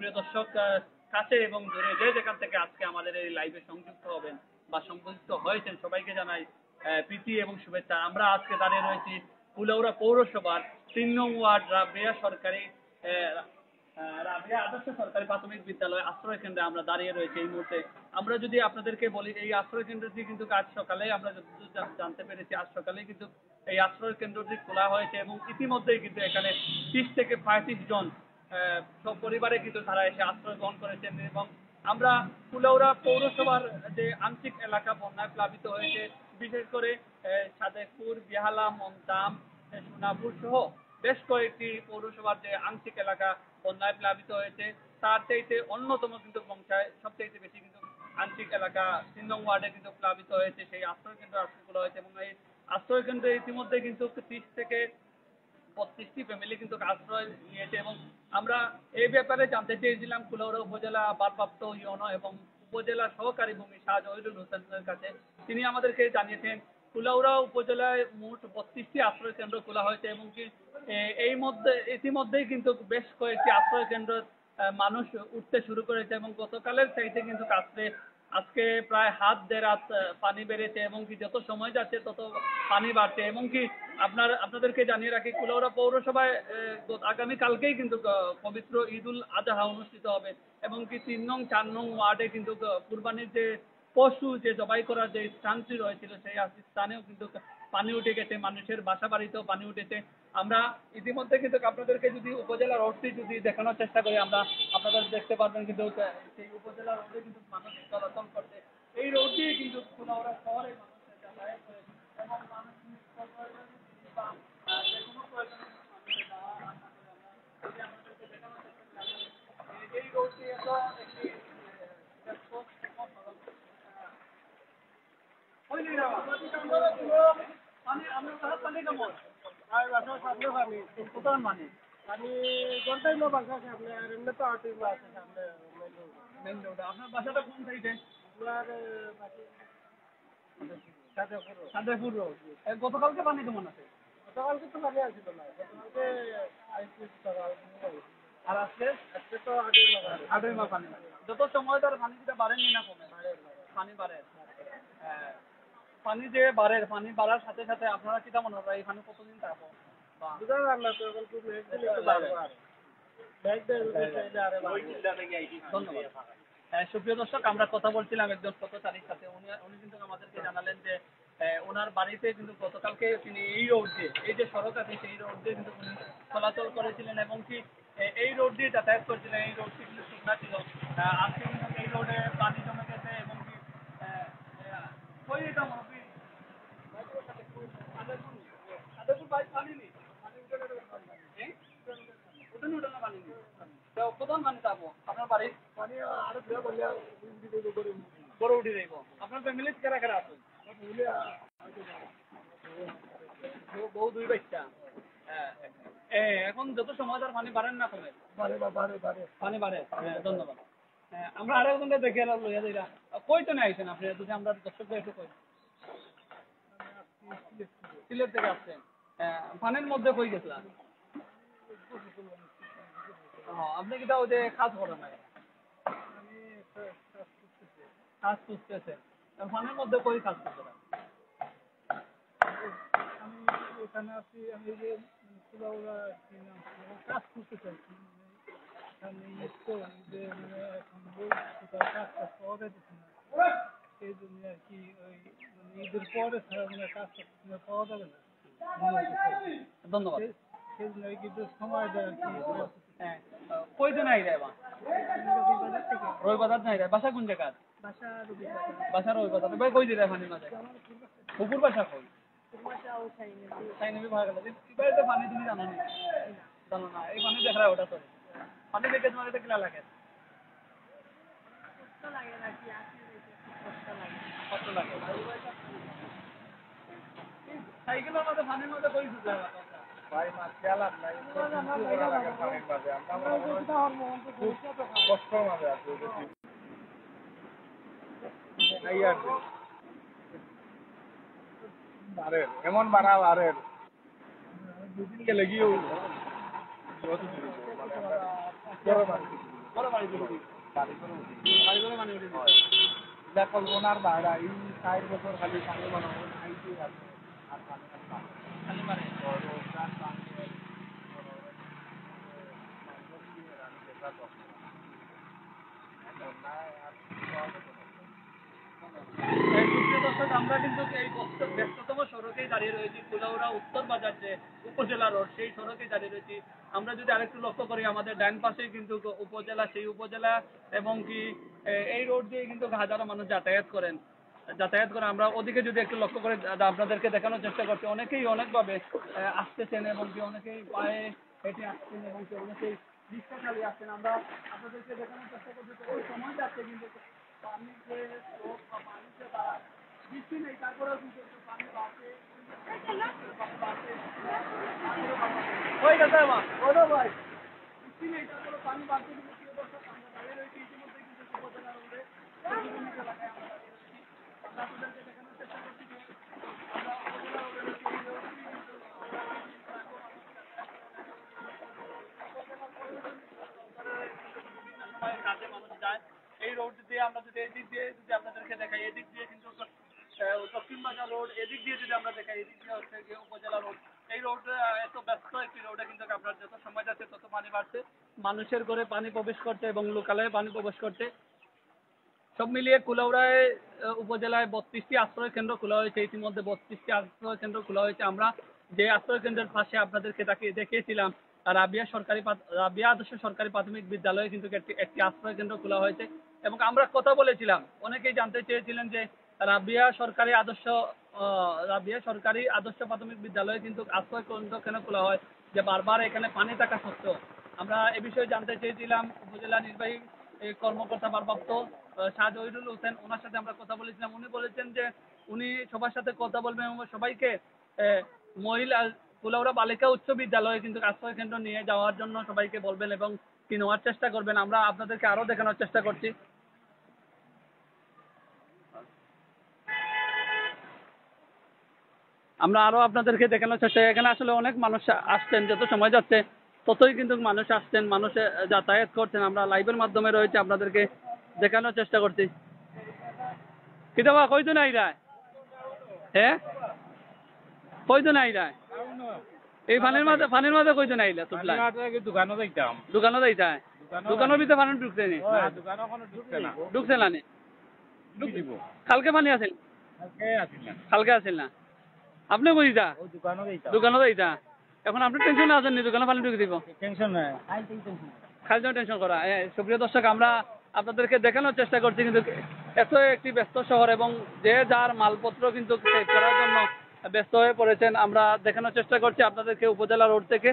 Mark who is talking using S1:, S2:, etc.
S1: সুপ্রিয় দর্শক, কাছে এবং দূরে যে যেখান থেকে আজকে আমাদের এই লাইভে সংযুক্ত হবেন বা সংযুক্ত হয়েছেন সবাইকে জানাই প্রীতি এবং শুভেচ্ছা। আমরা আজকে দাঁড়িয়ে রয়েছি কুলাউড়া পৌরসভার 3 নং ওয়ার্ড রাবেয়া সরকারি রাবেয়া আদর্শ সরকারি প্রাথমিক বিদ্যালয় আশ্রয় কেন্দ্রে আমরা দাঁড়িয়ে রয়েছি এই মুহূর্তে। আমরা যদি আপনাদেরকে বলি, এই আশ্রয় কেন্দ্রটি কিন্তু আজ সকালে আমরা যতদূর জানতে পেরেছি, আজ সকালে কিন্তু এই আশ্রয় কেন্দ্রটি খোলা হয়েছে এবং ইতিমধ্যেই কিন্তু এখানে 30 থেকে 35 জন সব পরিবারে কিন্তু তারা এসে আশ্রয় গ্রহণ করেছেন। এবং আমরা কুলাউড়া পৌরসভার যে আংশিক এলাকা বন্যায় প্লাবিত হয়েছে, বিশেষ করে সাদেকপুর, বেহালা, মন্তাম, সোনাপুর সহ বেশ কয়েকটি পৌরসভার যে আংশিক এলাকা বন্যায় প্লাবিত হয়েছে, তার চাইতে অন্যতম কিন্তু বংশায় সবচাইতে বেশি কিন্তু আংশিক এলাকা 3 নং ওয়ার্ডে কিন্তু প্লাবিত হয়েছে। সেই আশ্রয় কেন্দ্র আজকে খোলা হয়েছে এবং এই আশ্রয় কেন্দ্রে ইতিমধ্যে কিন্তু 30 থেকে 35টি ফ্যামিলি কিন্তু আশ্রয় নিয়েছে। এবং আমরা এই ব্যাপারে জানতে চেয়েছিলাম কুলাউড়া উপজেলা ভারপ্রাপ্ত ইউনো এবং উপজেলা সহকারী ভূমি শাহ জহিরুল হোসেনের কাছে। তিনি আমাদেরকে জানিয়েছেন কুলাউড়া উপজেলায় মোট 32টি আশ্রয় কেন্দ্র খোলা হয়েছে এবং কি এই মধ্যে ইতিমধ্যেই কিন্তু বেশ কয়েকটি আশ্রয় কেন্দ্র মানুষ উঠতে শুরু করেছে এবং গতকালের চাইতে কিন্তু আজকে প্রায় হাত দেড় হাত পানি বেড়েছে এবং কি যত সময় যাচ্ছে তত পানি বাড়ছে। এবং কি আপনাদেরকে জানিয়ে রাখি, কুলাউড়া পৌরসভায় আগামীকালকেই কিন্তু পবিত্র ঈদুল আজহা অনুষ্ঠিত হবে এবং কি 3 নং 4 নং ওয়ার্ডে কিন্তু কুরবানির যে পশু যে জবাই করার যে স্থানটি রয়েছিল সেই স্থানেও কিন্তু পানি উঠে গেছে, মানুষের বাসা বাড়িতেও পানি উঠেছে। আমরা ইতিমধ্যে কিন্তু আপনাদেরকে যদি উপজেলা রোডটি যদি দেখানোর চেষ্টা করি, আপনারা দেখতে পারবেন কিন্তু সেই উপজেলা রোডে কিন্তু মানুষ চলাচল করছে। এই রোড দিয়ে কিন্তু কুলাউড়া শহরে মানুষ যাতায়াত করে এবং মানুষ যে কোনো প্রয়োজনে মানুষের যাওয়া আসা করে। আমরা যদি আপনাদেরকে দেখানোর চেষ্টা করি, এই রোডটি এত একটি পানি আমরা পানি কেমন আর বাসা সামনে পানি কোথায় পানি পানি ঘন্টায় লো বাসা সামনে আর এমনি তো আটি আছে সামনে মেইন রোড। আপনার বাসাটা কোন সাইডে? সাদেপুর রোড। গতকালকে পানি কেমন আছে? গতকালকে তো পানি আসছিল না, গতকালকে আর আজকে তো আটের মা পানি। যত সময় তার পানিটা বাড়েনি না কমে? পানি বাড়ে। পানি যে বাড়ে, পানি বাড়ার সাথে সাথে আপনারা কিটা মনে হয় এই পানি কতদিন থাকবো? ধন্যবাদ। সুপ্রিয় দর্শক, আমরা কথা বলছিলাম একজন পথচারীর সাথে। উনি কিন্তু আমাদেরকে জানালেন যে ওনার বাড়িতে কিন্তু গতকালকে তিনি এই রোড দিয়ে, এই যে সড়ক আছে সেই রোড দিয়ে কিন্তু উনি চলাচল করেছিলেন এবং কি এই রোড দিয়ে যাতায়াত করেছিলেন। এই রোডটি কিন্তু শুকনা ছিল, আজকে কিন্তু এই রোডে পানি জমে গেছে এবং কি ওই এটা মুরব্বী পানি নেই, উঠানো পানি নেই, প্রধান পানি যাবো আপনার বাড়ির পানি আরো বড় উঠে যাইব। আপনার ফ্যামিলি কেরা কেরা আছে? বউ দুই বাচ্চা। এখন যত সময় তার পানি বাড়েন না কমে? পানি বাড়ে। ধন্যবাদ। আমরা আরেকজনকে দেখে এলাম লইয়া যাইরা। কইটনে আইছেন আপনি? যদি আমরা দর্শকদের একটু কই। সিলেট থেকে আসছেন। পানির মধ্যে কই গেছিলাম? আপনি কিটা ওই যে কাজ করেন না? কাজ খুঁজতেছেন। পানির মধ্যে কই কাজ করতেছেন? আমি এখানে আছি, আমি যে কুলাউড়া কাজ করতে চাইছি, সেই জন্য আর কি ওই ঈদের পরে কাজ পাওয়া যাবে না। ধন্যবাদ। সেই জন্য কিন্তু সময় দেয় আর কি। হ্যাঁ, কয়দিন আই যায়? রবিবাজার নাই যায়। বাসা কোন জায়গা? বাসা রবিবাজার। ভাই কই দিলে পানি মাঝে পুকুর বাসা কই? সাইনবি ভাগ গেল এবারে পানি তুমি জানো না? জানো না? এই পানি দেখা ওটা তো পানি দেখে তোমার এটা কিলা লাগে? কষ্ট লাগে নাকি? কষ্ট লাগে। সাইকেলের মধ্যে পানির মধ্যে কই দিতে হবে? ভাই মাছ খেলাম নাই, কষ্ট মাঝে আছে এমন বাড়াও আরে দুদিন গেলে গিয়েও বড় বাড়ি করে দিই বাড়ি করে মানে উঠে দিই
S2: কল্পনার বাইরে এই 4 বছর খালি পানি বানাবো আইতে আছে আর পানি
S1: খালি মানে সুপ্রিয় দর্শক, আমরা কিন্তু এই ব্যস্ততম সড়কেই দাঁড়িয়ে রয়েছি। কুলাউড়া উত্তর বাজার যে উপজেলা রোড, সেই সড়কেই দাঁড়িয়ে রয়েছি। আমরা যদি আরেকটু লক্ষ্য করি, আমাদের ডান পাশেই কিন্তু উপজেলা, সেই উপজেলা এবং কি এই রোড দিয়ে কিন্তু হাজারো মানুষ যাতায়াত করেন। আমরা ওদিকে যদি একটু লক্ষ্য করে আপনাদেরকে দেখানোর চেষ্টা করছি, অনেকেই অনেকভাবে আসতেছেন এবং কি অনেকেই পায়ে হেঁটে আসছেন এবং কি অনেকেই রিক্সা চালিয়ে আসছেন। আমরা আপনাদেরকে দেখানোর চেষ্টা করছি, ওই সময় যাচ্ছে কিন্তু পানির যে স্রোত বা পানির যে ধারা, বৃষ্টি নেই তারপরেও কিন্তু একটু পানি বাড়ছে হয়ে গেছে আমার বলো ভাই, বৃষ্টি নেই তারপরে পানি বাড়ছে কিন্তু প্রিয় দর্শক, আমরা দাঁড়িয়ে রয়েছি ইতিমধ্যে কিন্তু উপজেলা রোডে বিভিন্ন এলাকায় আমরা দাঁড়িয়ে রয়েছি। আমরা আপনাদেরকে দেখানোর চেষ্টা করছি যে আমরা উপজেলা রোডে রয়েছি, এই রোডটি কিন্তু কাজে মানুষ যায়। এই রোড দিয়ে আমরা যদি এদিক দিয়ে যদি আপনাদেরকে দেখাই, এদিক দিয়ে কিন্তু দক্ষিণ বাজার রোড, এদিক দিয়ে যদি আমরা দেখাই, এদিক দিয়ে হচ্ছে গিয়ে উপজেলা রোড। এই রোড এত ব্যস্ত একটি রোডে কিন্তু আপনার যত সময় যাচ্ছে তত পানি বাড়ছে, মানুষের ঘরে পানি প্রবেশ করছে এবং লোকালয়ে পানি প্রবেশ করছে। সব মিলিয়ে কুলাউড়ায় উপজেলায় 32টি আশ্রয় কেন্দ্র খোলা হয়েছে। ইতিমধ্যে 32টি আশ্রয় কেন্দ্র খোলা হয়েছে। আমরা যে আশ্রয় কেন্দ্রের পাশে আপনাদেরকে দেখিয়েছিলাম, রাবিয়া আদর্শ সরকারি প্রাথমিক বিদ্যালয়ে কিন্তু একটি আশ্রয় কেন্দ্র খোলা হয়েছে এবং আমরা কথা বলেছিলাম। অনেকেই জানতে চেয়েছিলেন যে রাবিয়া সরকারি আদর্শ প্রাথমিক বিদ্যালয়ে কিন্তু আশ্রয় কেন্দ্র কেন খোলা হয়, যে বারবার এখানে পানি থাকা সত্ত্বেও। আমরা এ বিষয়ে জানতে চেয়েছিলাম উপজেলা নির্বাহী কর্মকর্তা ভারপ্রাপ্ত শাহ জহিরুল হোসেন, ওনার সাথে আমরা কথা বলেছিলাম। উনি বলেছেন যে উনি সবার সাথে কথা বলবেন এবং সবাইকে মহিলা কুলাউড়া বালিকা উচ্চ বিদ্যালয়ে কিন্তু আশ্রয় কেন্দ্র নিয়ে যাওয়ার জন্য সবাইকে বলবেন এবং কি নেওয়ার চেষ্টা করবেন। আমরা আপনাদেরকে আরো দেখানোর চেষ্টা করছি। আমরা আরো আপনাদেরকে দেখানোর চেষ্টা, এখানে আসলে অনেক মানুষ আসছেন, যত সময় যাচ্ছে ততই কিন্তু মানুষ আসছেন, মানুষ যাতায়াত করছেন। আমরা লাইভের মাধ্যমে রয়েছে, আপনাদেরকে দেখানোর চেষ্টা করছি। কিতাবা কয়জন আইরায় হ্যাঁ কয়জন আইরায় এই পানির মাঝে কয়জন আইলা তোমরা? দোকানও যাইতা, দোকানের ভিতরে পানি ঢুকছে নি? ঢুকছে না নি? কালকে পানি আসেন? কালকে আসেন না? আপনি কই যা দোকানও যাইতা? এখন আপনি টেনশনে আছেন নি দোকানে পানি ঢুকে দিব?
S2: টেনশন নাই
S1: খালি টেনশন করা। সুপ্রিয় দর্শক, আমরা আপনাদেরকে দেখানোর চেষ্টা করছি কিন্তু এত একটি ব্যস্ত শহর এবং যে যার মালপত্র কিন্তু সেভ করার জন্য ব্যস্ত হয়ে পড়েছেন। আমরা দেখানোর চেষ্টা করছি আপনাদেরকে উপজেলা রোড থেকে।